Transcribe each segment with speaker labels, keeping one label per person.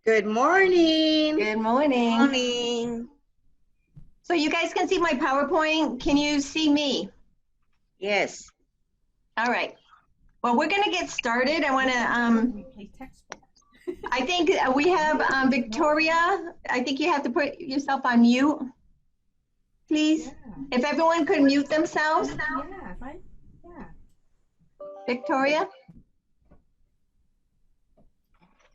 Speaker 1: Good morning.
Speaker 2: Good morning.
Speaker 1: Morning.
Speaker 2: So you guys can see my PowerPoint. Can you see me?
Speaker 1: Yes.
Speaker 2: All right. Well, we're going to get started. I want to, I think we have Victoria. I think you have to put yourself on mute, please. Yeah. If everyone could mute themselves.
Speaker 3: Yeah, fine. Yeah.
Speaker 2: Victoria?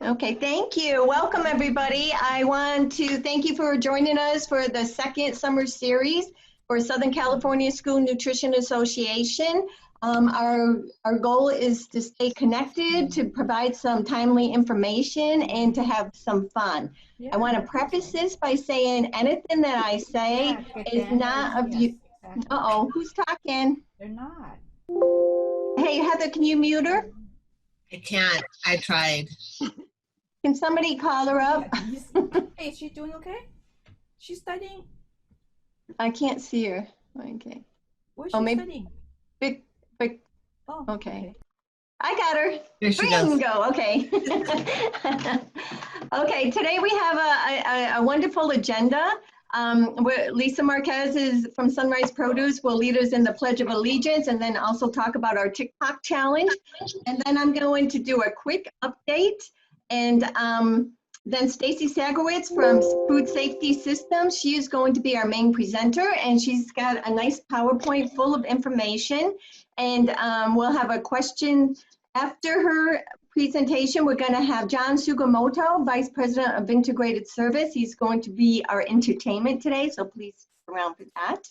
Speaker 2: Okay, thank you. Welcome, everybody. I want to thank you for joining us for the second summer series for Southern California School Nutrition Association. Our goal is to stay connected, to provide some timely information, and to have some fun. Yeah. I want to preface this by saying anything that I say is not of you. Exactly. Uh-oh, who's talking?
Speaker 3: They're not.
Speaker 2: Hey, Heather, can you mute her?
Speaker 4: I can't. I tried.
Speaker 2: Can somebody call her up?
Speaker 3: Hey, is she doing okay? She's studying.
Speaker 2: I can't see her. Okay.
Speaker 3: Where's she studying?
Speaker 2: Big.
Speaker 3: Oh,
Speaker 2: okay. I got her.
Speaker 4: There she goes.
Speaker 2: Bingo. Okay. Okay. Today we have a wonderful agenda. Lisa Marquez is from Sunrise Produce will lead us in the Pledge of Allegiance and then also talk about our TikTok challenge. And then I'm going to do a quick update. And then Stacy Sagowitz from Food Safety Systems, she is going to be our main presenter, and she's got a nice PowerPoint full of information. And we'll have a question after her presentation. We're going to have John Sugimoto, Vice President of Integrated Service. He's going to be our entertainment today, so please stick around for that.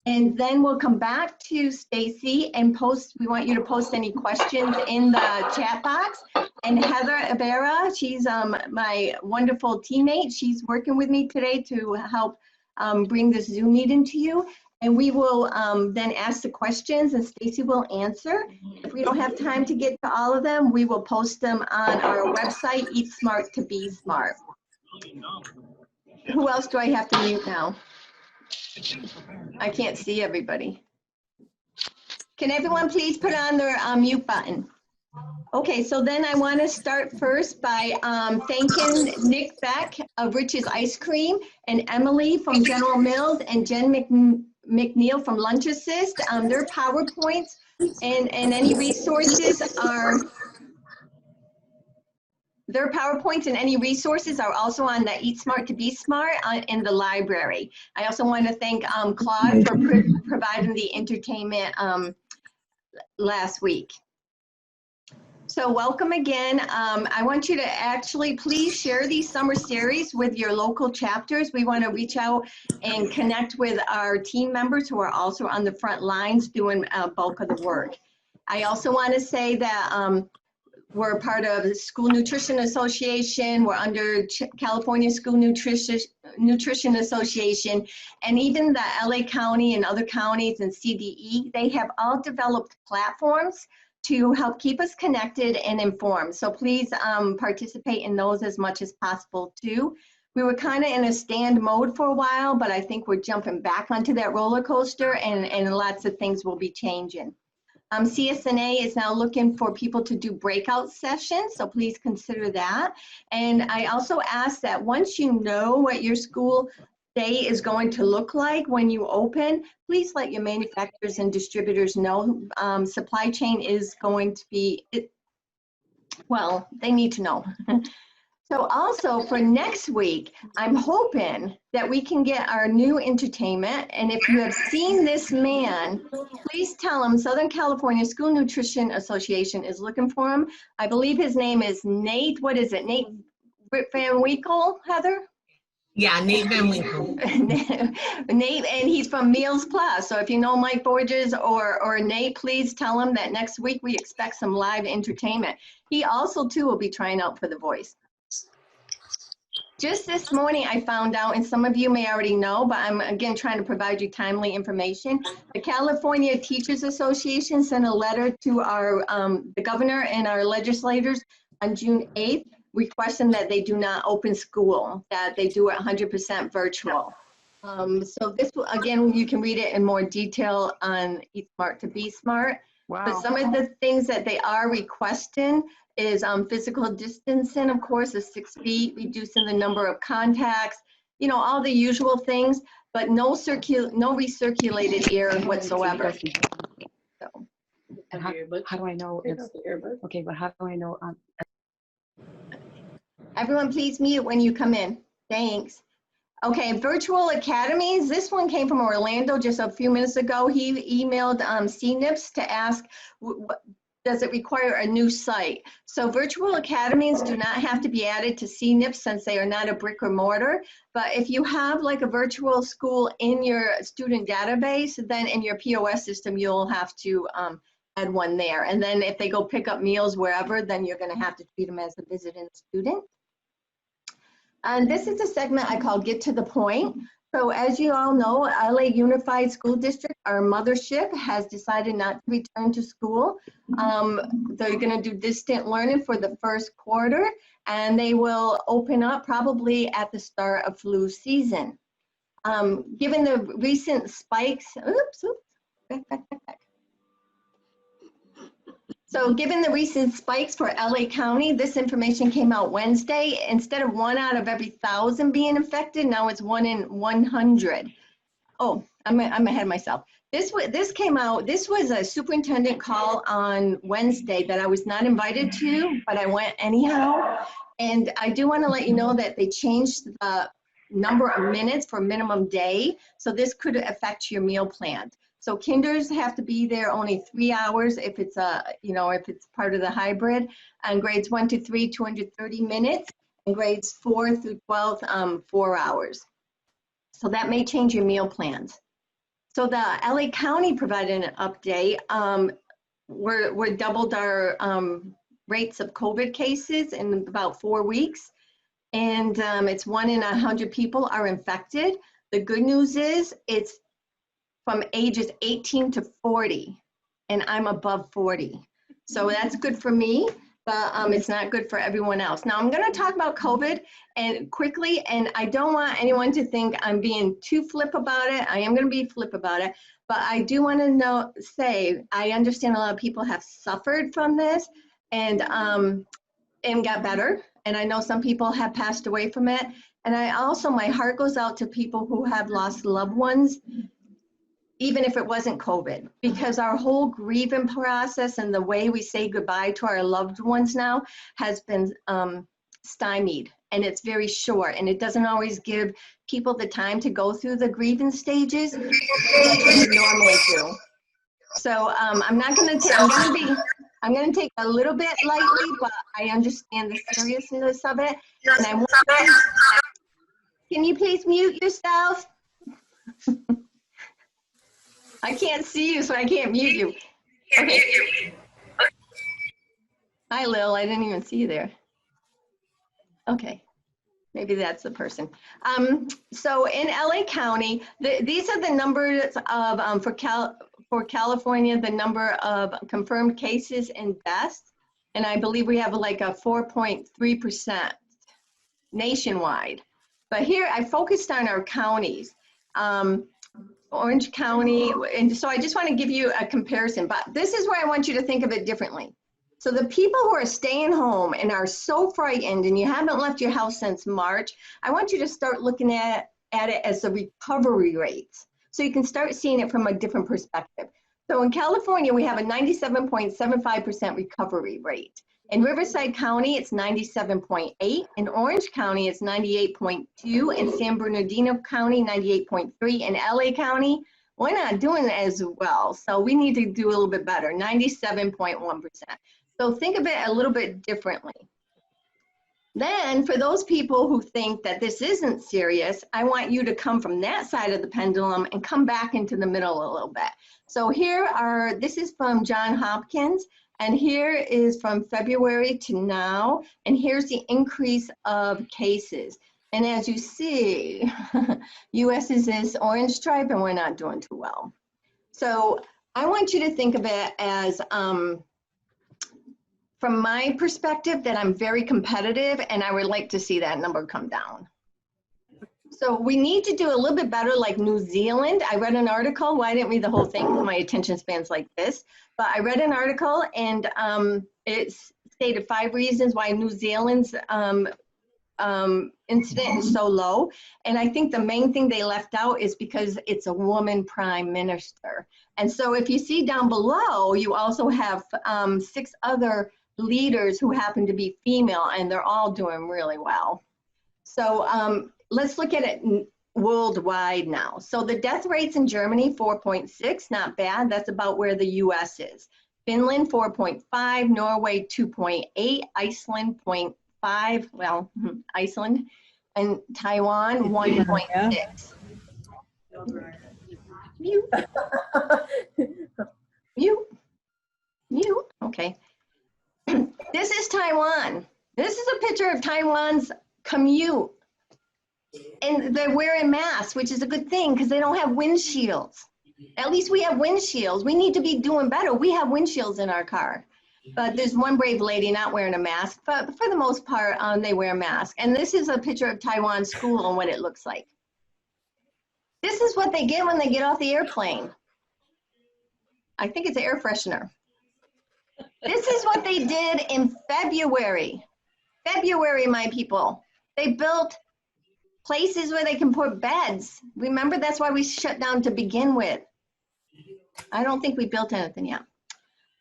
Speaker 2: And then we'll come back to Stacy and we want you to post any questions in the chat box. And Heather Ibarra, she's my wonderful teammate. She's working with me today to help bring this Zoom meeting to you. And we will then ask the questions and Stacy will answer. If we don't have time to get to all of them, we will post them on our website, Eat Smart to Be Smart. Who else do I have to mute now? I can't see everybody. Can everyone please put on their mute button? Okay, so then I want to start first by thanking Nick Beck of Rich's Ice Cream and Emily from General Mills and Jen McNeil from Lunch Assist. Their PowerPoints and any resources are also on the Eat Smart to Be Smart in the library. I also want to thank Claude for providing the entertainment last week. So welcome again. I want you to actually please share these summer series with your local chapters. We want to reach out and connect with our team members who are also on the front lines doing bulk of the work. I also want to say that we're part of the School Nutrition Association. We're under California School Nutrition Association, and even the LA County and other counties and CDE, they have all developed platforms to help keep us connected and informed. So please participate in those as much as possible too. We were kind of in a stand mode for a while, but I think we're jumping back onto that roller coaster and lots of things will be changing. SCSNA is now looking for people to do breakout sessions, so please consider that. And I also ask that once you know what your school day is going to look like when you open, please let your manufacturers and distributors know. Supply chain is going to be, well, they need to know. So also for next week, I'm hoping that we can get our new entertainment. And if you have seen this man, please tell him Southern California School Nutrition Association is looking for him. I believe his name is Nate. What is it? Nate Van Winkle, Heather?
Speaker 4: Yeah, Nate Van Winkle.
Speaker 2: Nate, and he's from Meals Plus. So if you know Mike Borges or Nate, please tell him that next week we expect some live entertainment. He also too will be trying out for The Voice. Just this morning, I found out, and some of you may already know, but I'm again trying to provide you timely information. The California Teachers Association sent a letter to our the governor and our legislators on June 8th, requesting that they do not open school, that they do it 100% virtual. So this will, again, you can read it in more detail on Eat Smart to Be Smart. But
Speaker 5: Wow.
Speaker 2: some of the things that they are requesting is physical distancing, of course, is 6 feet, reducing the number of contacts, you know, all the usual things, but no recirculated air whatsoever. So,
Speaker 5: And how do I know it's, okay, but how do I know,
Speaker 2: everyone please mute when you come in. Thanks. Okay, virtual academies. This one came from Orlando just a few minutes ago. He emailed CNIPS to ask, does it require a new site? So virtual academies do not have to be added to CNIPS since they are not a brick or mortar. But if you have like a virtual school in your student database, then in your POS system, you'll have to add one there. And then if they go pick up meals wherever, then you're going to have to treat them as a visiting student. And this is a segment I call Get to the Point. So as you all know, LA Unified School District, our mothership, has decided not to return to school. They're going to do distant learning for the first quarter, and they will open up probably at the start of flu season. Given the recent spikes, back. So given the recent spikes for LA County, this information came out Wednesday. Instead of 1 out of every 1,000 being infected, now it's 1 in 100. Oh, I'm ahead of myself. This came out, this was a superintendent call on Wednesday that I was not invited to, but I went anyhow. And I do want to let you know that they changed the number of minutes for minimum day. So this could affect your meal plan. So kinders have to be there only 3 hours if it's if it's part of the hybrid, and grades 1 to 3, 230 minutes, and grades 4 through 12, 4 hours. So that may change your meal plans. So the LA County provided an update. We're doubled our rates of COVID cases in about 4 weeks, and it's 1 in 100 people are infected. The good news is it's from ages 18 to 40, and I'm above 40. So that's good for me, but it's not good for everyone else. Now I'm gonna talk about COVID and quickly, and I don't want anyone to think I'm being too flip about it. I am gonna be flip about it, but I do wanna say, I understand a lot of people have suffered from this and got better. And I know some people have passed away from it. And I also, my heart goes out to people who have lost loved ones, even if it wasn't COVID, because our whole grieving process and the way we say goodbye to our loved ones now has been stymied, and it's very short, and it doesn't always give people the time to go through the grieving stages that they would normally do. So I'm going to take a little bit lightly, but I understand the seriousness of it. And I want can you please mute yourself? I can't see you, so I can't mute you. Okay. Hi, Lil. I didn't even see you there. Okay. Maybe that's the person. So in LA County, these are the numbers of, for California, the number of confirmed cases and deaths. And I believe we have like a 4.3% nationwide. But here I focused on our counties. Orange County, and so I just want to give you a comparison, but this is where I want you to think of it differently. So the people who are staying home and are so frightened and you haven't left your house since March, I want you to start looking at it as the recovery rates. So you can start seeing it from a different perspective. So in California, we have a 97.75% recovery rate. In Riverside County, it's 97.8. In Orange County, it's 98.2. In San Bernardino County, 98.3. In LA County, we're not doing as well. So we need to do a little bit better, 97.1%. So think of it a little bit differently. Then for those people who think that this isn't serious, I want you to come from that side of the pendulum and come back into the middle a little bit. So this is from Johns Hopkins, and here is from February to now, and here's the increase of cases. And as you see, US is this orange stripe, and we're not doing too well. So I want you to think of it as, from my perspective, that I'm very competitive, and I would like to see that number come down. So we need to do a little bit better like New Zealand. I read an article, well, I didn't read the whole thing because my attention span's like this, but I read an article and it stated 5 reasons why New Zealand's incident is so low. And I think the main thing they left out is because it's a woman prime minister. And so if you see down below, you also have 6 other leaders who happen to be female, and they're all doing really well. So let's look at it worldwide now. So the death rates in Germany, 4.6, not bad. That's about where the US is. Finland, 4.5, Norway, 2.8, Iceland, 0.5, well, Iceland, and Taiwan, 1.6. Mute. Mute. Mute. Okay. This is Taiwan. This is a picture of Taiwan's commute. And they're wearing masks, which is a good thing because they don't have windshields. At least we have windshields. We need to be doing better. We have windshields in our car. But there's one brave lady not wearing a mask. But for the most part, they wear a mask. And this is a picture of Taiwan school and what it looks like. This is what they get when they get off the airplane. I think it's an air freshener. This is what they did in February. February, my people. They built places where they can put beds. Remember, that's why we shut down to begin with. I don't think we built anything yet.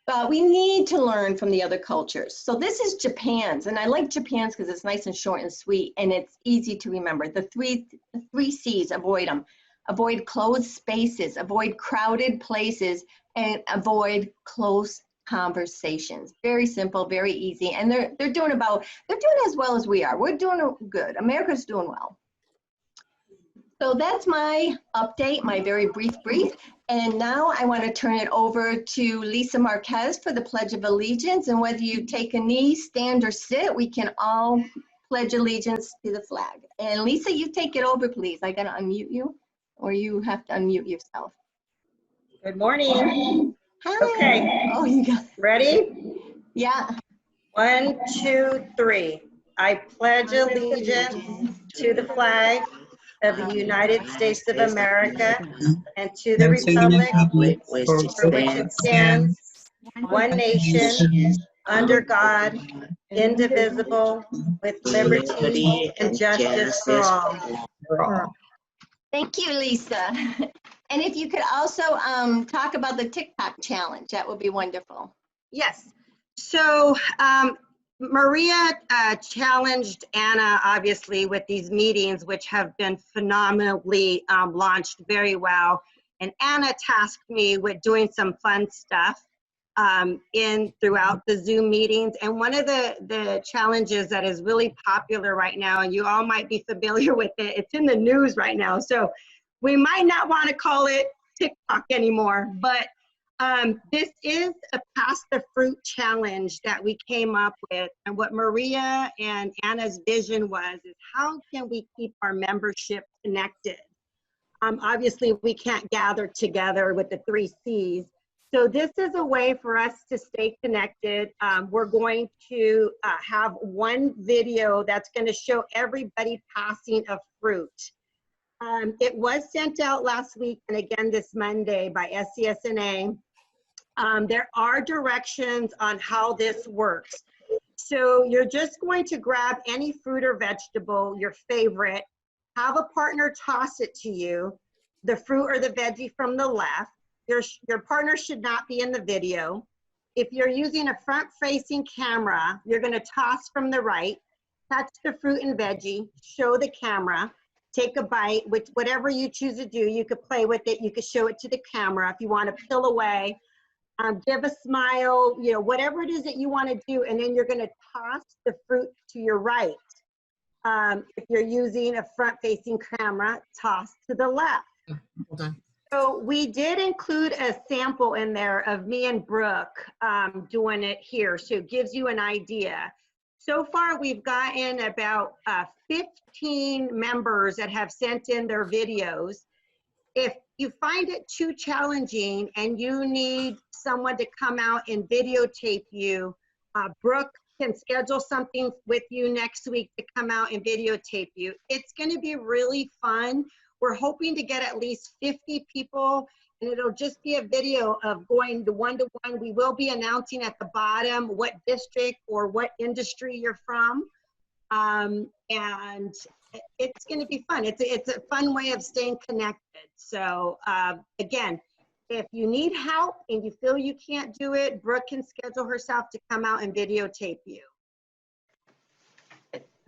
Speaker 2: But we need to learn from the other cultures. So this is Japan's, and I like Japan's because it's nice and short and sweet, and it's easy to remember. The three C's, avoid them. Avoid closed spaces, avoid crowded places, and avoid close conversations. Very simple, very easy, and they're doing as well as we are. We're doing good. America's doing well. So that's my update, my very brief. And now I want to turn it over to Lisa Marquez for the Pledge of Allegiance. And whether you take a knee, stand, or sit, we can all pledge allegiance to the flag. And Lisa, you take it over, please. I got to unmute you, or you have to unmute yourself.
Speaker 1: Good morning.
Speaker 2: Hi.
Speaker 1: Okay.
Speaker 2: Oh, you got it.
Speaker 1: Ready?
Speaker 2: Yeah.
Speaker 1: 1, 2, 3. I pledge allegiance to the flag of the United States of America and to the republic for which it stands, one nation, under God, indivisible, with liberty and justice for all.
Speaker 2: Thank you, Lisa. And if you could also talk about the TikTok challenge, that would be wonderful.
Speaker 1: Yes. So Maria challenged Anna, obviously, with these meetings, which have been phenomenally launched very well. And Anna tasked me with doing some fun stuff throughout the Zoom meetings. And one of the challenges that is really popular right now, and you all might be familiar with it, it's in the news right now. So we might not want to call it TikTok anymore, but this is a Pass the Fruit challenge that we came up with. And what Maria and Anna's vision was is how can we keep our membership connected? Obviously, we can't gather together with the 3 C's. So this is a way for us to stay connected. We're going to have one video that's going to show everybody passing a fruit. It was sent out last week and again this Monday by SCSNA. There are directions on how this works. So you're just going to grab any fruit or vegetable, your favorite, have a partner toss it to you, the fruit or the veggie from the left. Your partner should not be in the video. If you're using a front-facing camera, you're going to toss from the right, touch the fruit and veggie, show the camera, take a bite, with whatever you choose to do. You could play with it, you could show it to the camera if you want to peel away. Give a smile, you know, whatever it is that you want to do, and then you're going to toss the fruit to your right. If you're using a front-facing camera, toss to the left.
Speaker 4: Hold on.
Speaker 1: So we did include a sample in there of me and Brooke doing it here, so it gives you an idea. So far, we've gotten about 15 members that have sent in their videos. If you find it too challenging and you need someone to come out and videotape you, Brooke can schedule something with you next week to come out and videotape you. It's going to be really fun. We're hoping to get at least 50 people, and it'll just be a video of going to one-to-one. We will be announcing at the bottom what district or what industry you're from. And it's going to be fun. It's a fun way of staying connected. So again, if you need help and you feel you can't do it, Brooke can schedule herself to come out and videotape you.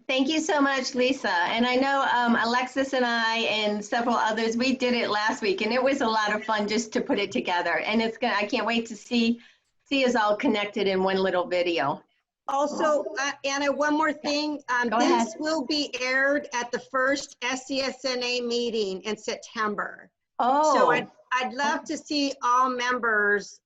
Speaker 2: Thank you so much, Lisa. And I know Alexis and I and several others, we did it last week, and it was a lot of fun just to put it together. And I can't wait to see us all connected in one little video.
Speaker 1: Also, Anna, one more thing.
Speaker 2: Go ahead.
Speaker 1: This will be aired at the first SCSNA meeting in September.
Speaker 2: Oh.
Speaker 1: So I'd love to see all members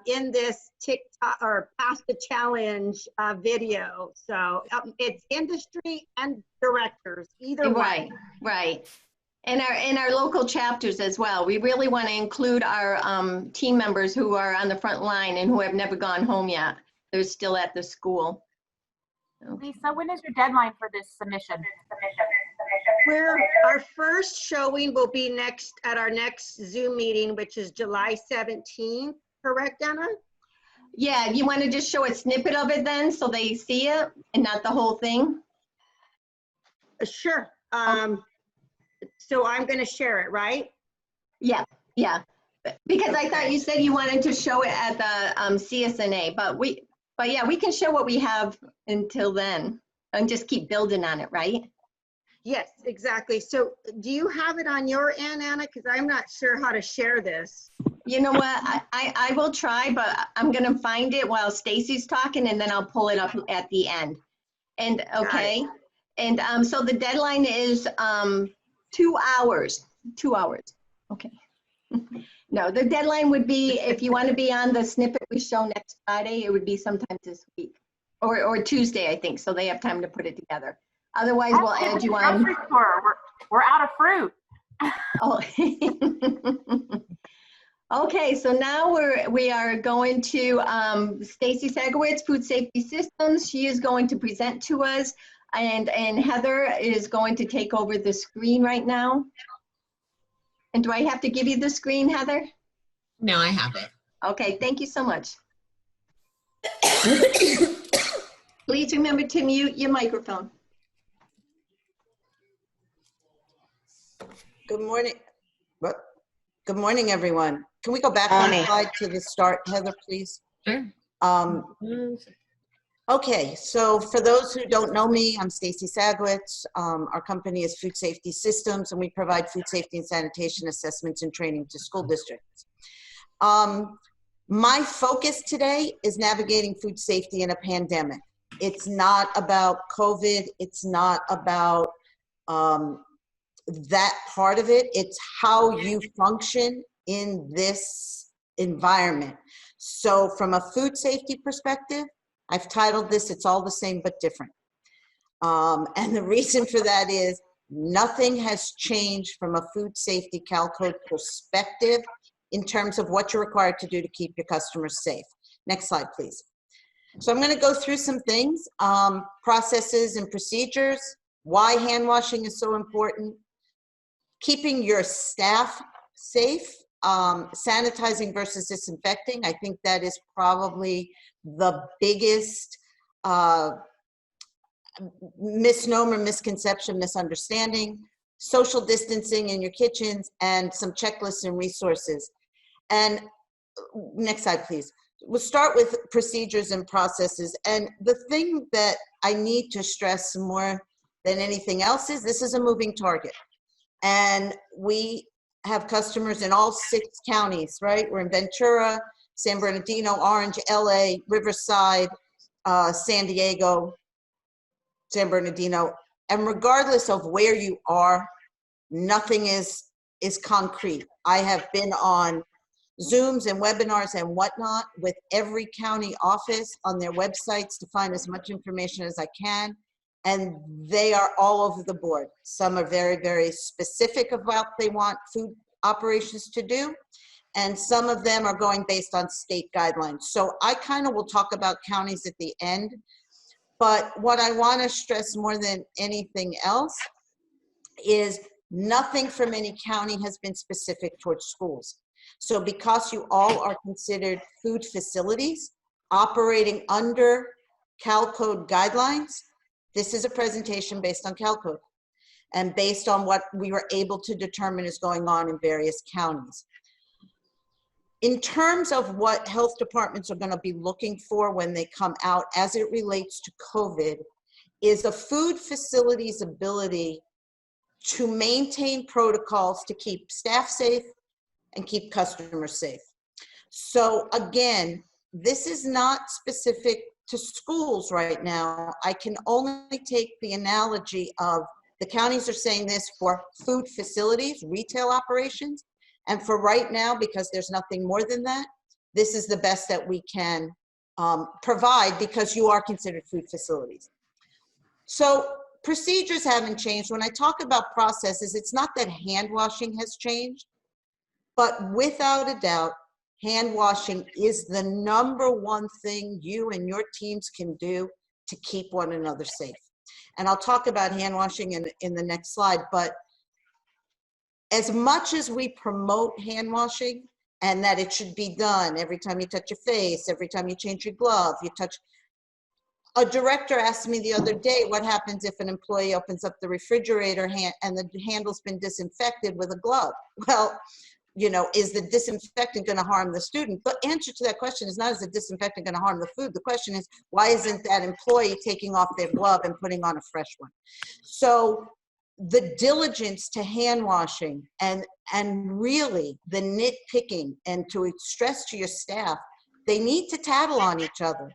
Speaker 1: in this TikTok or Pass the Challenge video. So it's industry and directors, either way.
Speaker 2: Right. And our local chapters as well. We really want to include our team members who are on the front line and who have never gone home yet. They're still at the school.
Speaker 6: Lisa, when is your deadline for this submission?
Speaker 1: Our first showing will be at our next Zoom meeting, which is July 17th. Correct, Anna?
Speaker 2: Yeah, you want to just show a snippet of it then so they see it and not the whole thing?
Speaker 1: Sure. So I'm going to share it, right?
Speaker 2: Yeah. Because I thought you said you wanted to show it at the CSNA, but yeah, we can show what we have until then and just keep building on it, right?
Speaker 1: Yes, exactly. So do you have it on your end, Anna? Because I'm not sure how to share this.
Speaker 2: You know what? I will try, but I'm going to find it while Stacy's talking, and then I'll pull it up at the end. And okay. And so the deadline is 2 hours. 2 hours. Okay. No, the deadline would be, if you want to be on the snippet we show next Friday, it would be sometime this week or Tuesday, I think. So they have time to put it together. Otherwise, we'll add you on.
Speaker 6: We're out of fruit.
Speaker 2: Oh. Okay, so now we are going to Stacy Sagowitz, Food Safety Systems. She is going to present to us, and Heather is going to take over the screen right now. And do I have to give you the screen, Heather?
Speaker 4: No, I have it.
Speaker 2: Okay, thank you so much. Please remember to mute your microphone.
Speaker 7: Good morning. Good morning, everyone. Can we go back one slide to the start, Heather, please?
Speaker 4: Sure.
Speaker 7: Okay, so for those who don't know me, I'm Stacy Sagowitz. Our company is Food Safety Systems, and we provide food safety and sanitation assessments and training to school districts. My focus today is navigating food safety in a pandemic. It's not about COVID. It's not about that part of it. It's how you function in this environment. So from a food safety perspective, I've titled this, It's All the Same but Different. And the reason for that is nothing has changed from a food safety Cal Code perspective in terms of what you're required to do to keep your customers safe. Next slide, please. So I'm going to go through some things, processes and procedures, why hand washing is so important, keeping your staff safe, sanitizing versus disinfecting. I think that is probably the biggest misnomer, misconception, misunderstanding, social distancing in your kitchens, and some checklists and resources. And next slide, please. We'll start with procedures and processes. And the thing that I need to stress more than anything else is this is a moving target. And we have customers in all 6 counties, right? We're in Ventura, San Bernardino, Orange, LA, Riverside, San Diego, San Bernardino. And regardless of where you are, nothing is concrete. I have been on Zooms and webinars and whatnot with every county office on their websites to find as much information as I can. And they are all over the board. Some are very, very specific about what they want food operations to do. And some of them are going based on state guidelines. So I kind of will talk about counties at the end. But what I want to stress more than anything else is nothing from any county has been specific towards schools. So because you all are considered food facilities operating under Cal Code guidelines, this is a presentation based on Cal Code and based on what we were able to determine is going on in various counties. In terms of what health departments are going to be looking for when they come out as it relates to COVID, is a food facility's ability to maintain protocols to keep staff safe and keep customers safe. So again, this is not specific to schools right now. I can only take the analogy of the counties are saying this for food facilities, retail operations, and for right now, because there's nothing more than that, this is the best that we can provide because you are considered food facilities. So procedures haven't changed. When I talk about processes, it's not that hand washing has changed, but without a doubt, hand washing is the #1 thing you and your teams can do to keep one another safe. And I'll talk about hand washing in the next slide, but as much as we promote hand washing and that it should be done every time you touch your face, every time you change your glove, you touch. A director asked me the other day, what happens if an employee opens up the refrigerator and the handle's been disinfected with a glove? Well, you know, is the disinfectant going to harm the student? The answer to that question is not, is the disinfectant going to harm the food? The question is, why isn't that employee taking off their glove and putting on a fresh one? So the diligence to hand washing and really the nitpicking and to stress to your staff, they need to tattle on each other.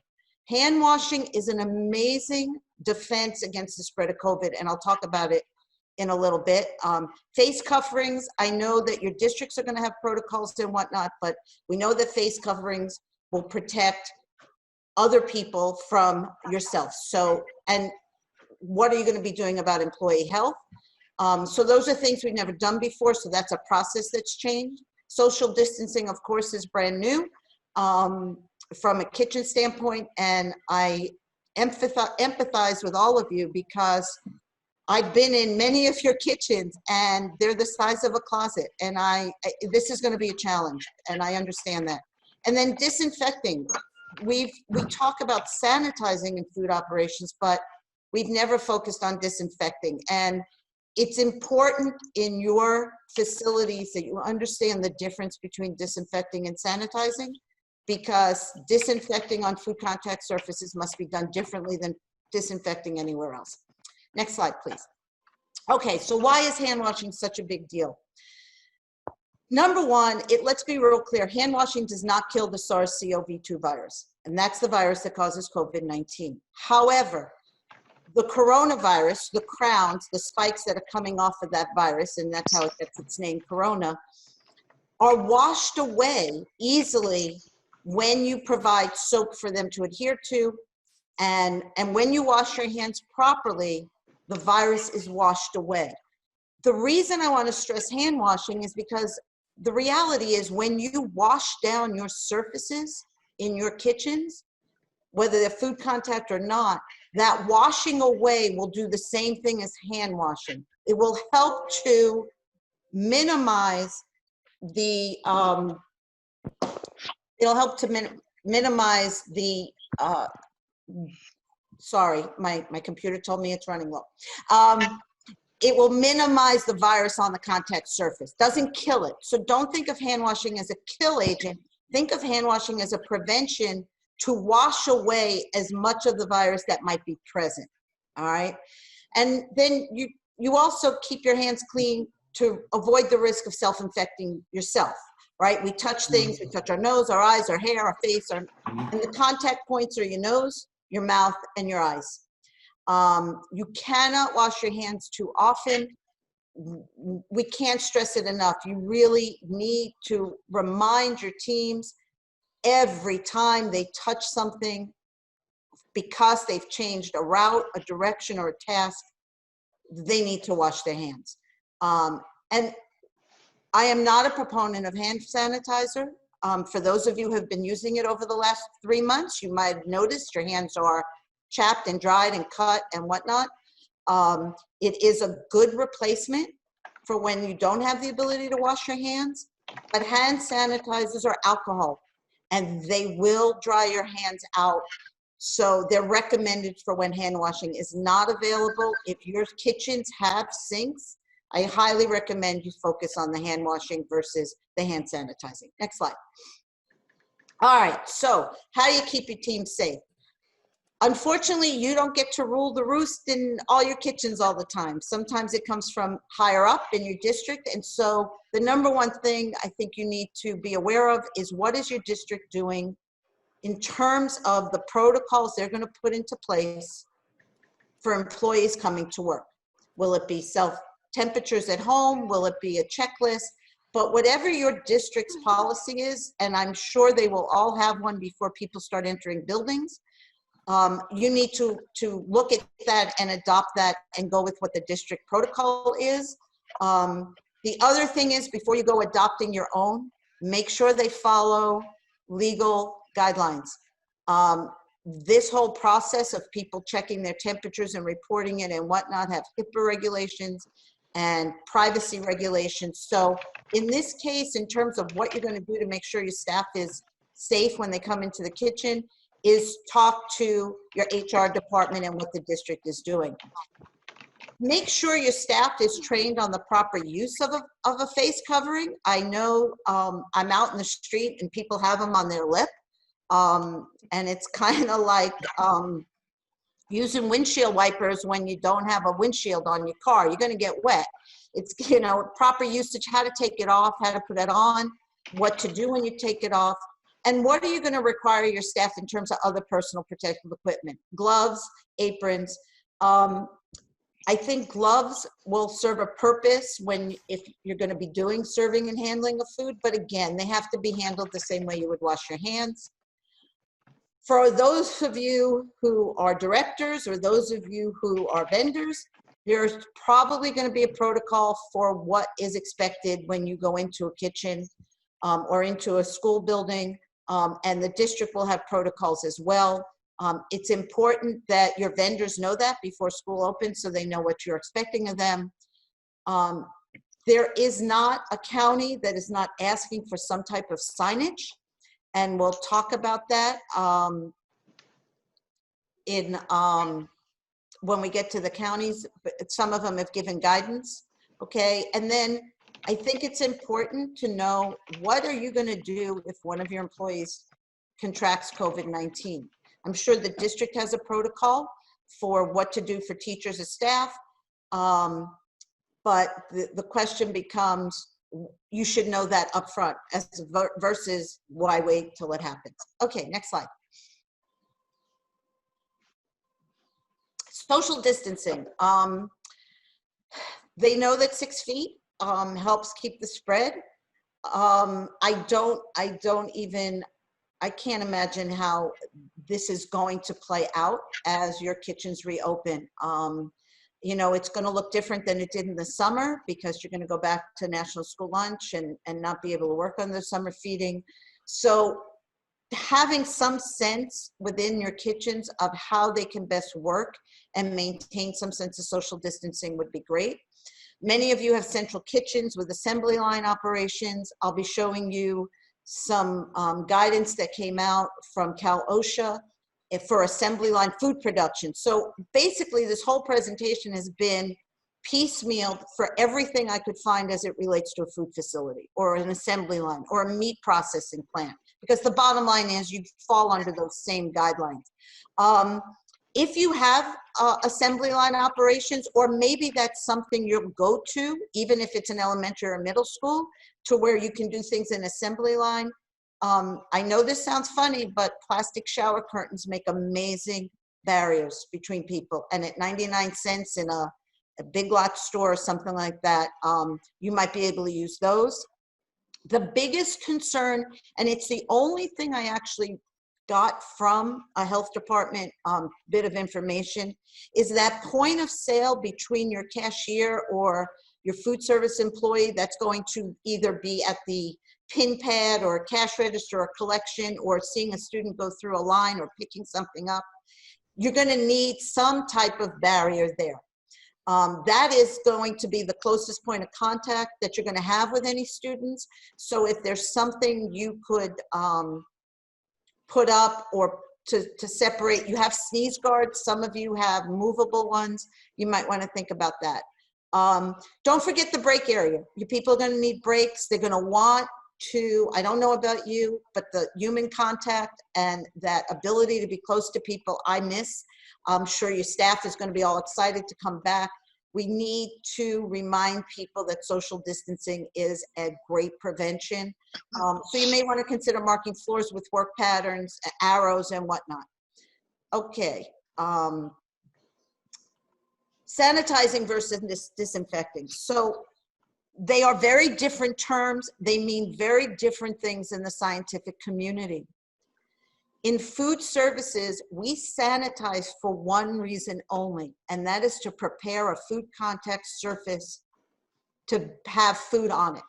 Speaker 7: Hand washing is an amazing defense against the spread of COVID, and I'll talk about it in a little bit. Face coverings, I know that your districts are going to have protocols and whatnot, but we know that face coverings will protect other people from yourself. So, and what are you going to be doing about employee health? So those are things we've never done before, so that's a process that's changed. Social distancing, of course, is brand new from a kitchen standpoint, and I empathize with all of you because I've been in many of your kitchens and they're the size of a closet, and this is going to be a challenge, and I understand that. And then disinfecting. We talk about sanitizing in food operations, but we've never focused on disinfecting. And it's important in your facilities that you understand the difference between disinfecting and sanitizing, because disinfecting on food contact surfaces must be done differently than disinfecting anywhere else. Next slide, please. Okay, so why is hand washing such a big deal? #1, let's be real clear, hand washing does not kill the SARS-CoV-2 virus, and that's the virus that causes COVID-19. However, the coronavirus, the crowns, the spikes that are coming off of that virus, and that's how it gets its name, corona, are washed away easily when you provide soap for them to adhere to, and when you wash your hands properly, the virus is washed away. The reason I want to stress hand washing is because the reality is when you wash down your surfaces in your kitchens, whether they're food contact or not, that washing away will do the same thing as hand washing. It will help to minimize the, it'll help to minimize the, sorry, my computer told me it's running low. It will minimize the virus on the contact surface, doesn't kill it. So don't think of hand washing as a kill agent. Think of hand washing as a prevention to wash away as much of the virus that might be present, all right? And then you also keep your hands clean to avoid the risk of self-infecting yourself, right? We touch things, we touch our nose, our eyes, our hair, our face, and the contact points are your nose, your mouth, and your eyes. You cannot wash your hands too often. We can't stress it enough. You really need to remind your teams every time they touch something, because they've changed a route, a direction, or a task, they need to wash their hands. And I am not a proponent of hand sanitizer. For those of you who have been using it over the last 3 months, you might have noticed your hands are chapped and dried and cut and whatnot. It is a good replacement for when you don't have the ability to wash your hands, but hand sanitizers are alcohol and they will dry your hands out. So they're recommended for when hand washing is not available. If your kitchens have sinks, I highly recommend you focus on the hand washing versus the hand sanitizing. Next slide. All right, so how do you keep your team safe? Unfortunately, you don't get to rule the roost in all your kitchens all the time. Sometimes it comes from higher up in your district. And so the number one thing I think you need to be aware of is what is your district doing in terms of the protocols they're going to put into place for employees coming to work. Will it be temperatures at home? Will it be a checklist? But whatever your district's policy is, and I'm sure they will all have one before people start entering buildings, you need to look at that and adopt that and go with what the district protocol is. The other thing is, before you go adopting your own, make sure they follow legal guidelines. This whole process of people checking their temperatures and reporting it and whatnot have HIPAA regulations and privacy regulations. So in this case, in terms of what you're going to do to make sure your staff is safe when they come into the kitchen, is talk to your HR department and what the district is doing. Make sure your staff is trained on the proper use of a face covering. I know I'm out in the street and people have them on their lip. And it's kind of like using windshield wipers when you don't have a windshield on your car. You're going to get wet. It's, you know, proper usage, how to take it off, how to put it on, what to do when you take it off. And what are you going to require your staff in terms of other personal protective equipment? Gloves, aprons. I think gloves will serve a purpose if you're going to be doing serving and handling of food. But again, they have to be handled the same way you would wash your hands. For those of you who are directors or those of you who are vendors, there's probably going to be a protocol for what is expected when you go into a kitchen or into a school building. And the district will have protocols as well. It's important that your vendors know that before school opens so they know what you're expecting of them. There is not a county that is not asking for some type of signage, and we'll talk about that when we get to the counties. But some of them have given guidance, okay? And then I think it's important to know, what are you going to do if one of your employees contracts COVID-19? I'm sure the district has a protocol for what to do for teachers and staff, but the question becomes, you should know that up front versus why wait till it happens. Okay, next slide. Social distancing. They know that 6 feet helps keep the spread. I can't imagine how this is going to play out as your kitchens reopen. You know, it's going to look different than it did in the summer because you're going to go back to National School Lunch and not be able to work on the summer feeding. So having some sense within your kitchens of how they can best work and maintain some sense of social distancing would be great. Many of you have central kitchens with assembly line operations. I'll be showing you some guidance that came out from Cal OSHA for assembly line food production. So basically this whole presentation has been piecemealed for everything I could find as it relates to a food facility or an assembly line or a meat processing plant, because the bottom line is you fall under those same guidelines. If you have assembly line operations, or maybe that's something you'll go to, even if it's an elementary or middle school, to where you can do things in assembly line. I know this sounds funny, but plastic shower curtains make amazing barriers between people. And at 99 cents in a Big Lots store or something like that, you might be able to use those. The biggest concern, and it's the only thing I actually got from a health department bit of information, is that point of sale between your cashier or your food service employee that's going to either be at the pin pad or cash register or collection or seeing a student go through a line or picking something up. you're going to need some type of barrier there. That is going to be the closest point of contact that you're going to have with any students. So if there's something you could put up or to separate, you have sneeze guards, some of you have movable ones, you might want to think about that. Don't forget the break area. Your people are going to need breaks. They're going to want to, I don't know about you, but the human contact and that ability to be close to people, I miss. I'm sure your staff is going to be all excited to come back. We need to remind people that social distancing is a great prevention. So you may want to consider marking floors with work patterns, arrows, and whatnot. Okay. Sanitizing versus disinfecting. So they are very different terms. They mean very different things in the scientific community. In food services, we sanitize for one reason only, and that is to prepare a food contact surface to have food on it,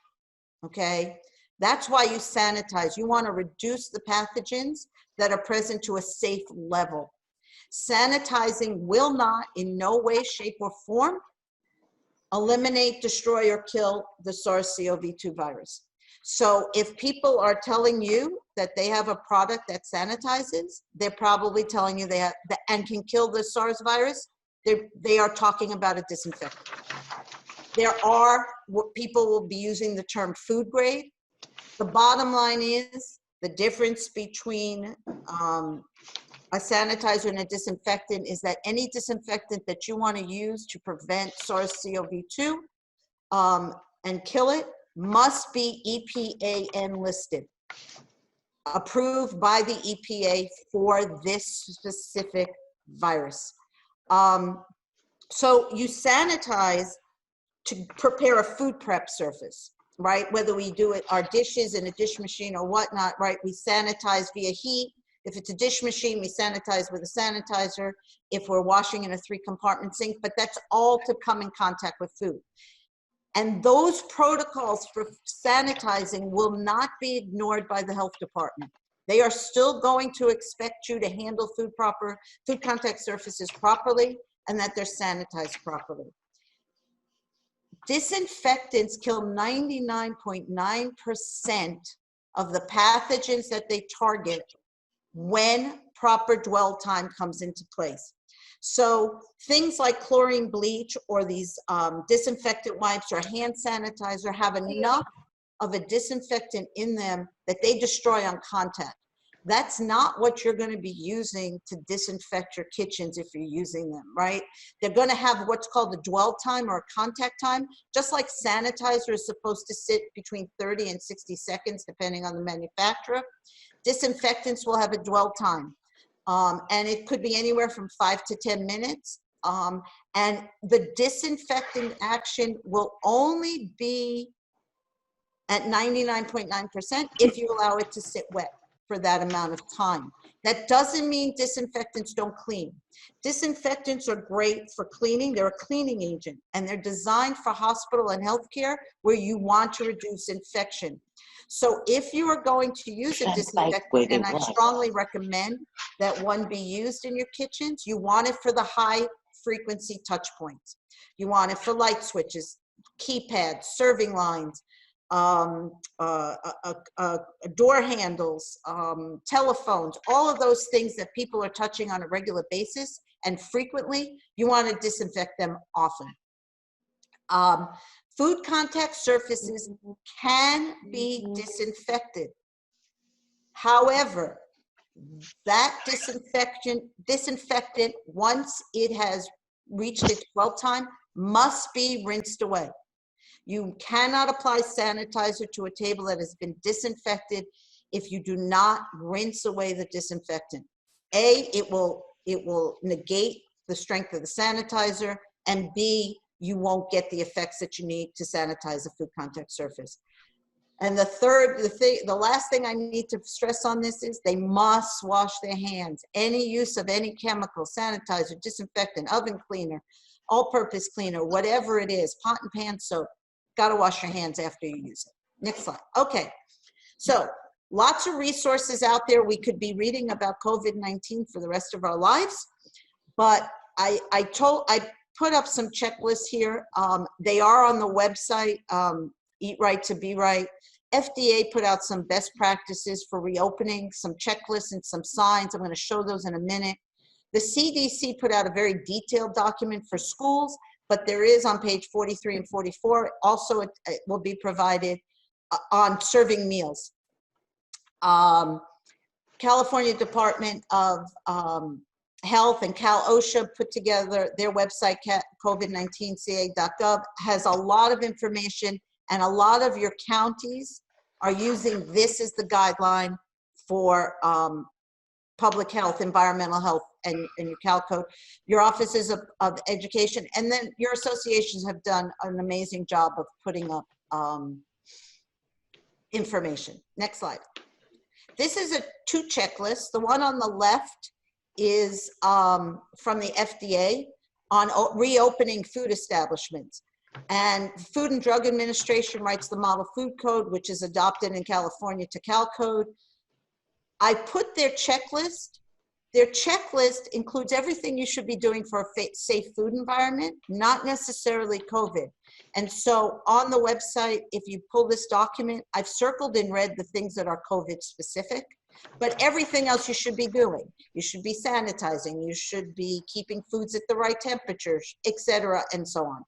Speaker 7: okay? That's why you sanitize. You want to reduce the pathogens that are present to a safe level. Sanitizing will not, in no way, shape, or form, eliminate, destroy, or kill the SARS-CoV-2 virus. So if people are telling you that they have a product that sanitizes, they're probably telling you they have and can kill the SARS virus. They are talking about a disinfectant. There are people will be using the term food grade. The bottom line is the difference between a sanitizer and a disinfectant is that any disinfectant that you want to use to prevent SARS-CoV-2 and kill it must be EPA listed, approved by the EPA for this specific virus. So you sanitize to prepare a food prep surface, right? Whether we do it, our dishes in a dish machine or whatnot, right? We sanitize via heat. If it's a dish machine, we sanitize with a sanitizer. If we're washing in a 3-compartment sink, but that's all to come in contact with food. And those protocols for sanitizing will not be ignored by the health department. They are still going to expect you to handle food contact surfaces properly and that they're sanitized properly. Disinfectants kill 99.9% of the pathogens that they target when proper dwell time comes into place. So things like chlorine bleach or these disinfectant wipes or hand sanitizer have enough of a disinfectant in them that they destroy on contact. That's not what you're going to be using to disinfect your kitchens if you're using them, right? They're going to have what's called a dwell time or a contact time, just like sanitizer is supposed to sit between 30 and 60 seconds, depending on the manufacturer. Disinfectants will have a dwell time. And it could be anywhere from 5 to 10 minutes. And the disinfecting action will only be at 99.9% if you allow it to sit wet for that amount of time. That doesn't mean disinfectants don't clean. Disinfectants are great for cleaning. They're a cleaning agent, and they're designed for hospital and healthcare where you want to reduce infection. So if you are going to use a disinfectant, and I strongly recommend that one be used in your kitchens, you want it for the high frequency touch points. You want it for light switches, keypads, serving lines, door handles, telephones, all of those things that people are touching on a regular basis and frequently, you want to disinfect them often. Food contact surfaces can be disinfected. However, that disinfectant, once it has reached its dwell time, must be rinsed away. You cannot apply sanitizer to a table that has been disinfected if you do not rinse away the disinfectant. A, it will negate the strength of the sanitizer, and B, you won't get the effects that you need to sanitize a food contact surface. And the last thing I need to stress on this is they must wash their hands. Any use of any chemical, sanitizer, disinfectant, oven cleaner, all-purpose cleaner, whatever it is, pot and pan soap, got to wash your hands after you use it. Next slide. Okay, so lots of resources out there. We could be reading about COVID-19 for the rest of our lives. But I put up some checklists here. They are on the website, Eat Right to Be Right. FDA put out some best practices for reopening, some checklists and some signs. I'm going to show those in a minute. The CDC put out a very detailed document for schools, but there is on page 43 and 44. Also, it will be provided on serving meals. California Department of Health and Cal OSHA put together their website, covid19ca.gov, has a lot of information, and a lot of your counties are using this as the guideline for public health, environmental health, and your Cal code. Your offices of education, and then your associations have done an amazing job of putting up information. Next slide. This is two checklists. The one on the left is from the FDA on reopening food establishments. And Food and Drug Administration writes the Model Food Code, which is adopted in California to Cal Code. I put their checklist. Their checklist includes everything you should be doing for a safe food environment, not necessarily COVID. And so on the website, if you pull this document, I've circled in red the things that are COVID specific, but everything else you should be doing. You should be sanitizing, you should be keeping foods at the right temperatures, etc., and so on.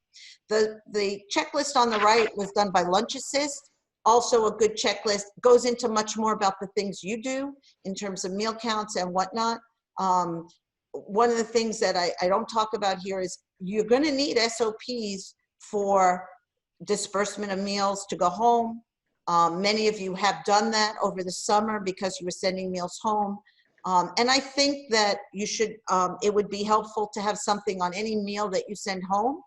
Speaker 7: The checklist on the right was done by Lunch Assist. Also a good checklist, goes into much more about the things you do in terms of meal counts and whatnot. One of the things that I don't talk about here is you're going to need SOPs for disbursement of meals to go home. Many of you have done that over the summer because you were sending meals home. And I think that you should, it would be helpful to have something on any meal that you send home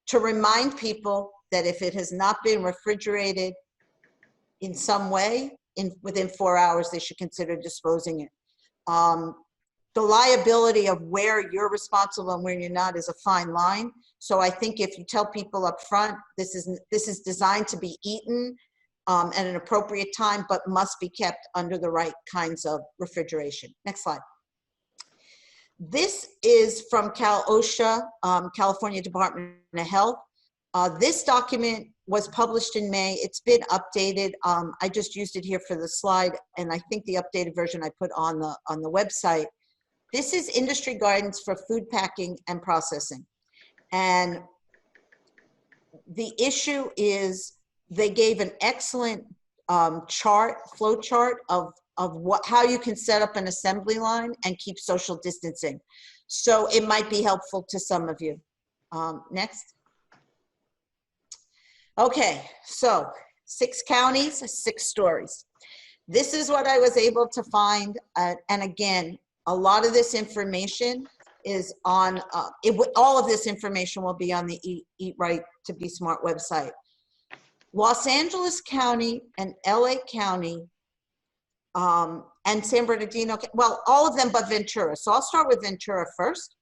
Speaker 7: to remind people that if it has not been refrigerated in some way, within 4 hours, they should consider disposing it. The liability of where you're responsible and where you're not is a fine line. So I think if you tell people up front, this is designed to be eaten at an appropriate time, but must be kept under the right kinds of refrigeration. Next slide. This is from Cal OSHA, California Department of Health. This document was published in May. It's been updated. I just used it here for the slide, and I think the updated version I put on the website. This is industry guidance for food packing and processing. And the issue is they gave an excellent flow chart of how you can set up an assembly line and keep social distancing. So it might be helpful to some of you. Next. Okay, so 6 counties, 6 stories. This is what I was able to find. And again, a lot of this information is on, all of this information will be on the Eat Right to Be Smart website. Los Angeles County and LA County and San Bernardino, well, all of them but Ventura. So I'll start with Ventura first.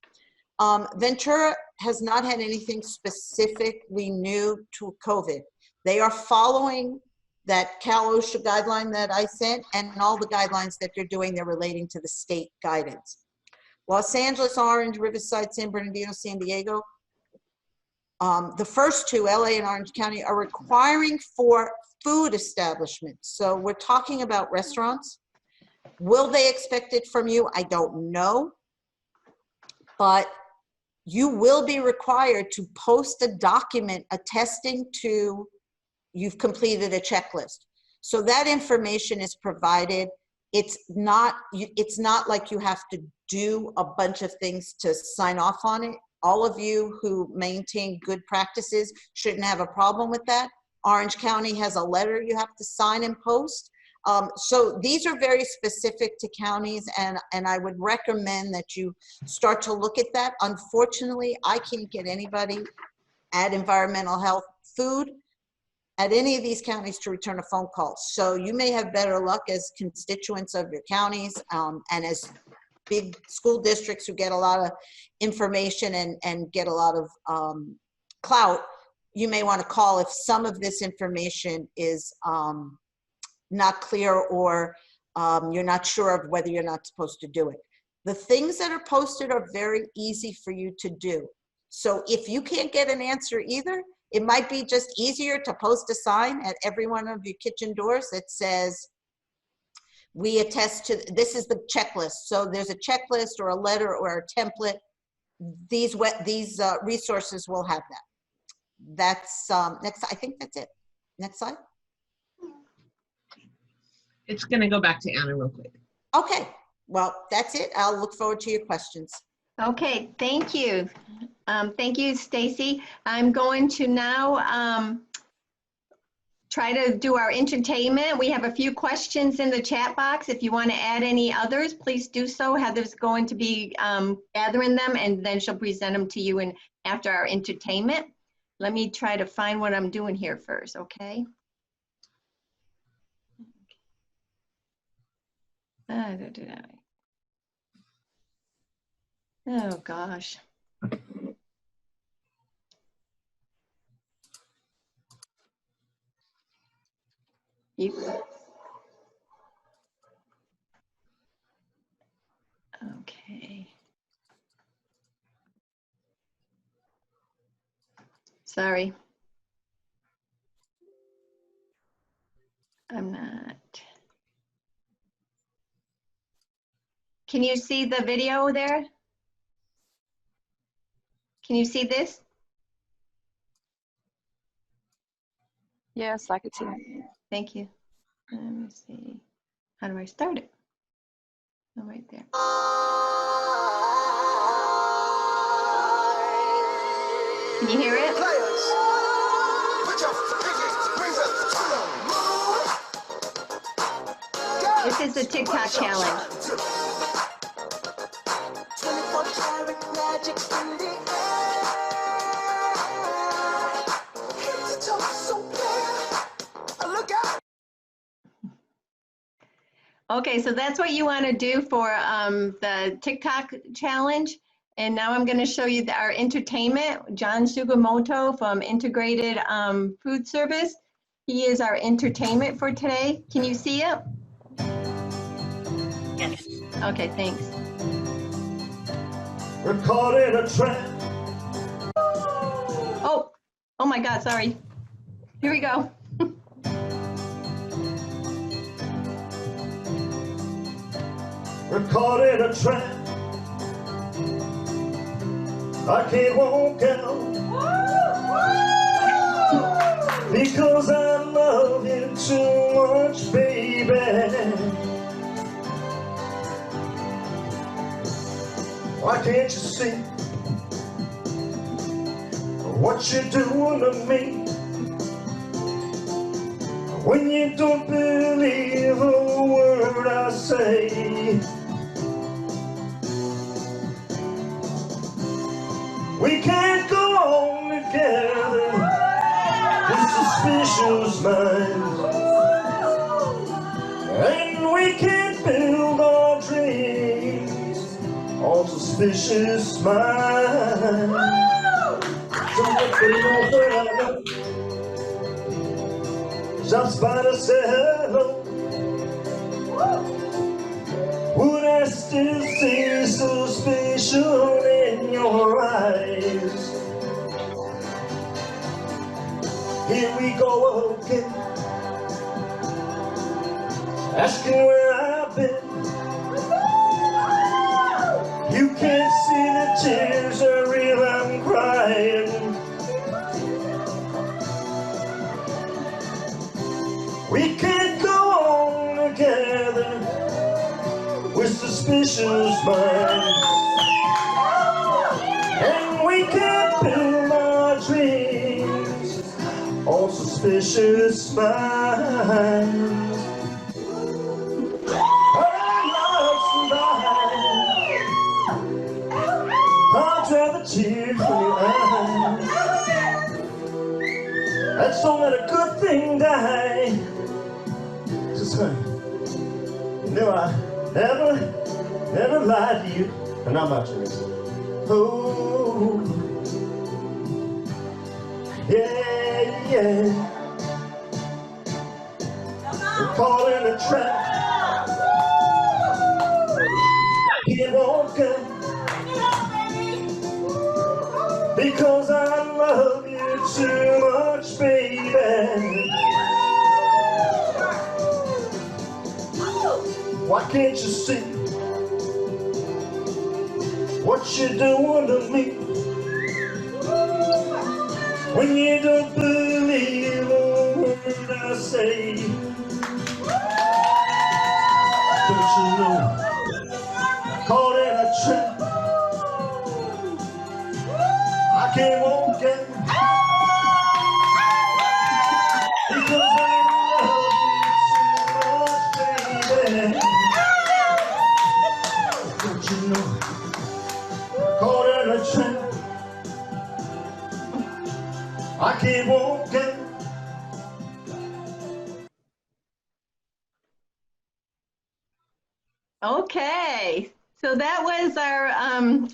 Speaker 7: Ventura has not had anything specifically new to COVID. They are following that Cal OSHA guideline that I sent, and all the guidelines that they're doing, they're relating to the state guidance. Los Angeles, Orange, Riverside, San Bernardino, San Diego, the first 2, LA and Orange County, are requiring for food establishments. So we're talking about restaurants. Will they expect it from you? I don't know. But you will be required to post a document attesting to you've completed a checklist. So that information is provided. It's not like you have to do a bunch of things to sign off on it. All of you who maintain good practices shouldn't have a problem with that. Orange County has a letter you have to sign and post. So these are very specific to counties, and I would recommend that you start to look at that. Unfortunately, I can't get anybody at Environmental Health Food at any of these counties to return a phone call. So you may have better luck as constituents of your counties and as big school districts who get a lot of information and get a lot of clout. You may want to call if some of this information is not clear, or you're not sure of whether you're not supposed to do it. The things that are posted are very easy for you to do. So if you can't get an answer either, it might be just easier to post a sign at every one of your kitchen doors that says, we attest to, this is the checklist. So there's a checklist or a letter or a template. These resources will have that. That's, next, I think that's it. Next slide.
Speaker 4: It's going to go back to Anna real quick.
Speaker 7: Okay, well, that's it. I'll look forward to your questions.
Speaker 2: Okay, thank you. Thank you, Stacy. I'm going to now try to do our entertainment. We have a few questions in the chat box. If you want to add any others, please do so. Heather's going to be gathering them, and then she'll present them to you after our entertainment. Let me try to find what I'm doing here first, okay? Oh, gosh. Okay. Sorry. I'm not. Can you see the video there? Can you see this?
Speaker 5: Yes, I could see it.
Speaker 2: Thank you. Let me see. How do I start it? Oh, right there. Can you hear it? This is the TikTok challenge. Okay, so that's what you want to do for the TikTok challenge. And now I'm going to show you our entertainment. John Sugimoto from Integrated Food Service. He is our entertainment for today. Can you see it?
Speaker 8: Yes.
Speaker 2: Okay, thanks.
Speaker 8: We're caught in a trap.
Speaker 2: Oh my God, sorry. Here we go.
Speaker 8: We're caught in a trap. I can't walk out because I love you too much, baby. Why can't you see what you're doing to me? When you don't believe a word I say, we can't go on together with suspicious minds, and we can't build our dreams on suspicious minds. Just by to say hello, would I still see suspicion in your eyes? Here we go again, asking where I've been. You can't see the tears are real, I'm crying. We can't go on together with suspicious minds, and we can't build our dreams on suspicious minds. I'll dry the tears from your eyes. Let's don't let a good thing die. Just honey, you know I never lied to you, and I'm not sure. Oh, yeah, yeah. We're caught in a trap. Can't walk because I love you too much, baby. Why can't you see what you're doing to me? When you don't believe a word I say, don't you know, caught in a trap, I can't walk it, because I love you too much, baby. Don't you know, caught in a trap, I can't walk it.
Speaker 2: Okay, so that was our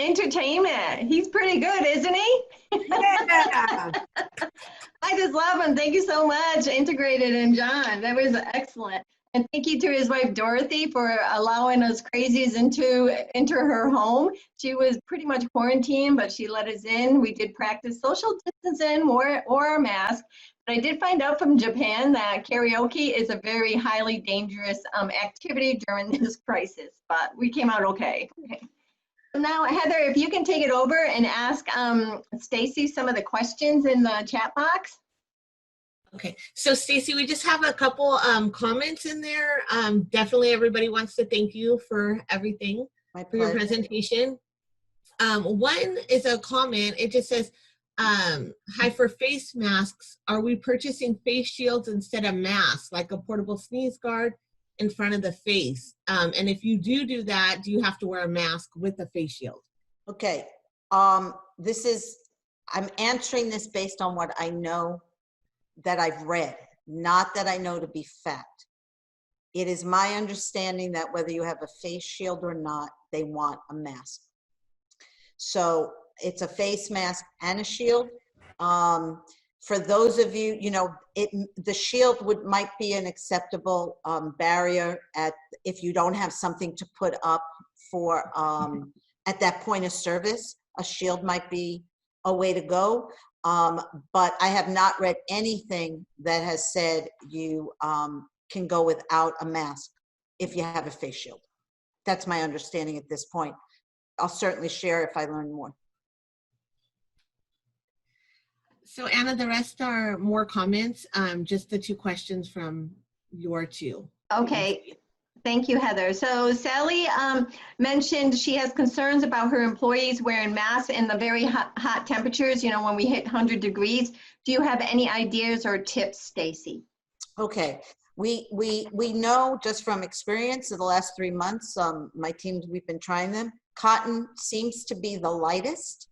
Speaker 2: entertainment. He's pretty good, isn't he?
Speaker 1: Yeah.
Speaker 2: I just love him. Thank you so much, Integrated and John. That was excellent. And thank you to his wife, Dorothy, for allowing us crazies into her home. She was pretty much quarantined, but she let us in. We did practice social distancing, wore a mask. But I did find out from Japan that karaoke is a very highly dangerous activity during this crisis, but we came out okay. So now, Heather, if you can take it over and ask Stacy some of the questions in the chat box.
Speaker 4: Okay, so Stacy, we just have a couple comments in there. Definitely everybody wants to thank you for everything,
Speaker 7: My
Speaker 4: for your
Speaker 7: pleasure.
Speaker 4: presentation. One is a comment. It just says, hi, for face masks, are we purchasing face shields instead of masks, like a portable sneeze guard in front of the face? And if you do that, do you have to wear a mask with a face shield?
Speaker 7: Okay, I'm answering this based on what I know that I've read, not that I know to be fact. It is my understanding that whether you have a face shield or not, they want a mask. So it's a face mask and a shield. For those of you, the shield might be an acceptable barrier if you don't have something to put up for at that point of service. A shield might be a way to go. But I have not read anything that has said you can go without a mask if you have a face shield. That's my understanding at this point. I'll certainly share if I learn more.
Speaker 4: So Anna, the rest are more comments, just the two questions from your two.
Speaker 2: Okay. Thank you, Heather. So Sally mentioned she has concerns about her employees wearing masks in the very hot temperatures, when we hit 100 degrees. Do you have any ideas or tips, Stacy?
Speaker 7: Okay, we know just from experience of the last 3 months, my teams, we've been trying them. Cotton seems to be the lightest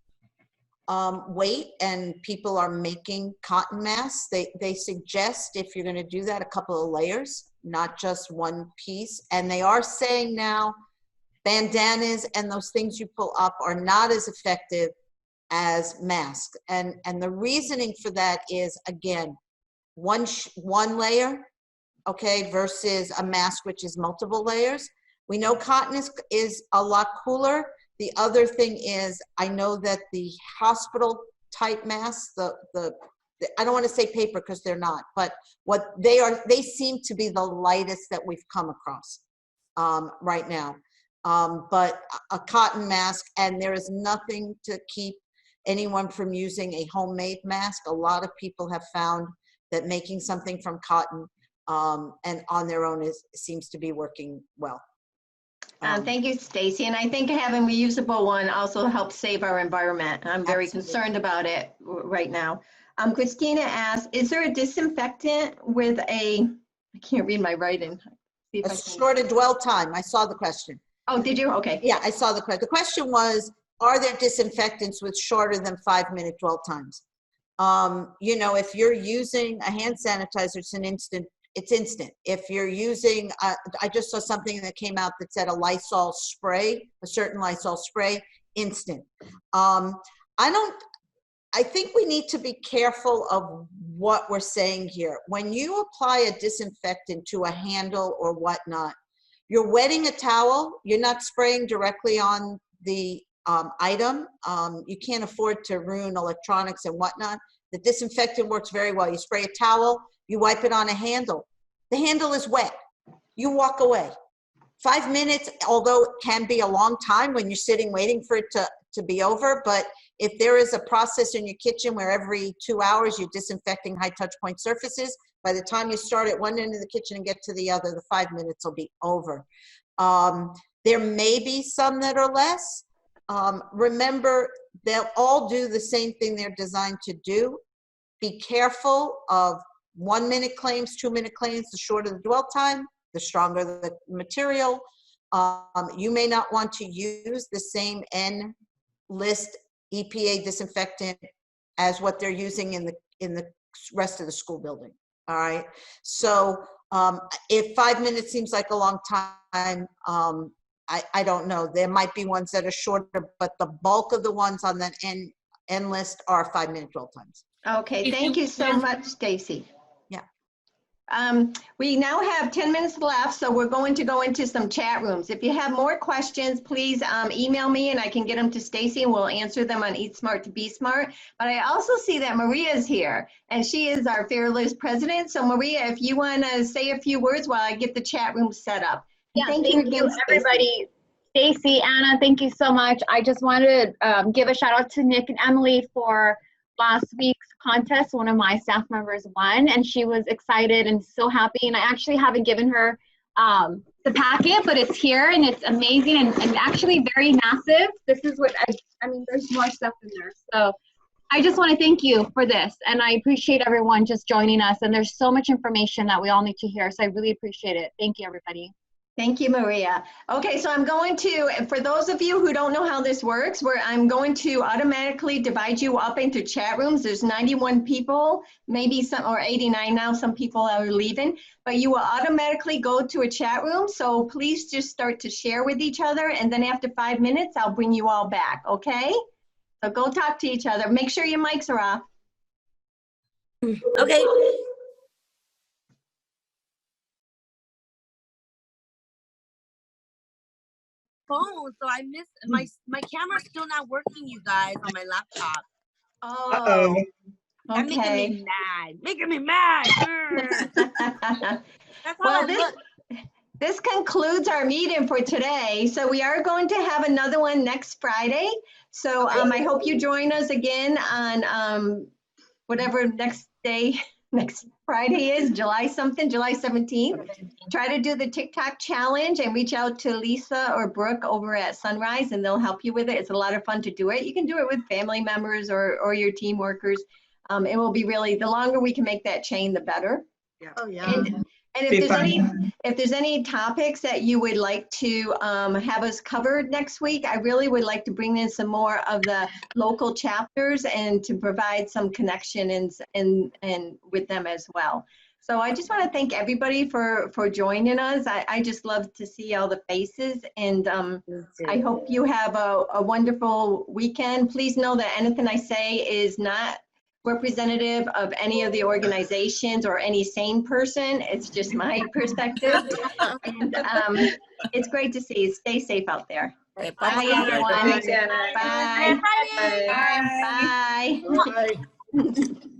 Speaker 7: weight, and people are making cotton masks. They suggest, if you're going to do that, a couple of layers, not just one piece. And they are saying now bandanas and those things you pull up are not as effective as masks. And the reasoning for that is, again, one layer, okay, versus a mask which is multiple layers. We know cotton is a lot cooler. The other thing is, I know that the hospital type masks, I don't want to say paper because they're not, but what they seem to be the lightest that we've come across right now. But a cotton mask, and there is nothing to keep anyone from using a homemade mask. A lot of people have found that making something from cotton and on their own seems to be working well.
Speaker 2: Thank you, Stacy. And I think having a reusable one also helps save our environment. I'm very
Speaker 7: Absolutely.
Speaker 2: concerned about it right now. Christina asked, is there a disinfectant with I can't read my writing. See if
Speaker 7: A
Speaker 2: I can-
Speaker 7: shorter dwell time. I saw the question.
Speaker 2: Oh, did you? Okay.
Speaker 7: Yeah, I saw the question. The question was, are there disinfectants with shorter than 5-minute dwell times? If you're using a hand sanitizer, it's instant. If you're using, I just saw something that came out that said a Lysol spray, a certain Lysol spray, instant. I think we need to be careful of what we're saying here. When you apply a disinfectant to a handle or whatnot, you're wetting a towel, you're not spraying directly on the item. You can't afford to ruin electronics and whatnot. The disinfectant works very well. You spray a towel, you wipe it on a handle. The handle is wet. You walk away. 5 minutes, although it can be a long time when you're sitting waiting for it to be over, but if there is a process in your kitchen where every 2 hours you're disinfecting high touch point surfaces, by the time you start at one end of the kitchen and get to the other, the 5 minutes will be over. There may be some that are less. Remember, they'll all do the same thing they're designed to do. Be careful of 1 minute claims, 2 minute claims. The shorter the dwell time, the stronger the material. You may not want to use the same N-list EPA disinfectant as what they're using in the rest of the school building. All right. So if 5 minutes seems like a long time, I don't know. There might be ones that are shorter, but the bulk of the ones on that N list are 5 minute dwell times.
Speaker 2: Okay, thank you so much, Stacy.
Speaker 7: Yeah.
Speaker 2: We now have 10 minutes left, so we're going to go into some chat rooms. If you have more questions, please email me and I can get them to Stacy and we'll answer them on Eat Smart to Be Smart. But I also see that Maria is here and she is our fearless president. So Maria, if you want to say a few words while I get the chat room set up.
Speaker 9: Yeah,
Speaker 2: thank you again,
Speaker 9: everybody. Stacy, Anna, thank you so much. I just wanted to give a shout out to Nick and Emily for last week's contest. One of my staff members won and she was excited and so happy. And I actually haven't given her the packet, but it's here and it's amazing and actually very massive. This is what I mean, there's more stuff in there. So I just want to thank you for this. And I appreciate everyone just joining us. And there's so much information that we all need to hear. So I really appreciate it. Thank you, everybody.
Speaker 2: Thank you, Maria. Okay, so I'm going to, for those of you who don't know how this works, I'm going to automatically divide you up into chat rooms. There's 91 people, maybe some, or 89 now, some people are leaving, but you will automatically go to a chat room. So please just start to share with each other. And then after 5 minutes, I'll bring you all back, okay? So go talk to each other. Make sure your mics are off.
Speaker 10: Okay. Phone, so I missed my camera's still not working, you guys, on my laptop.
Speaker 2: Oh,
Speaker 10: That
Speaker 2: okay.
Speaker 10: making me mad. That's how
Speaker 2: Well, this concludes our meeting for today. So we are going to have another one next Friday. So I hope you join us again on whatever next Friday is, July 17th. Try to do the TikTok challenge and reach out to Lisa or Brooke over at Sunrise and they'll help you with it. It's a lot of fun to do it. You can do it with family members or your team workers. It will be really, the longer we can make that chain, the better.
Speaker 7: Yeah.
Speaker 1: Oh, yeah.
Speaker 2: And if there's any topics that you would like to have us covered next week, I really would like to bring in some more of the local chapters and to provide some connection and with them as well. So I just want to thank everybody for joining us. I just love to see all the faces and I hope you have a wonderful weekend. Please know that anything I say is not representative of any of the organizations or any sane person. It's just my perspective. And it's great to see you. Stay safe out there.
Speaker 10: Bye,
Speaker 2: Bye, everyone.
Speaker 5: Thanks, Anna.
Speaker 2: Bye.
Speaker 6: Bye.
Speaker 2: Bye. Bye.
Speaker 8: Bye.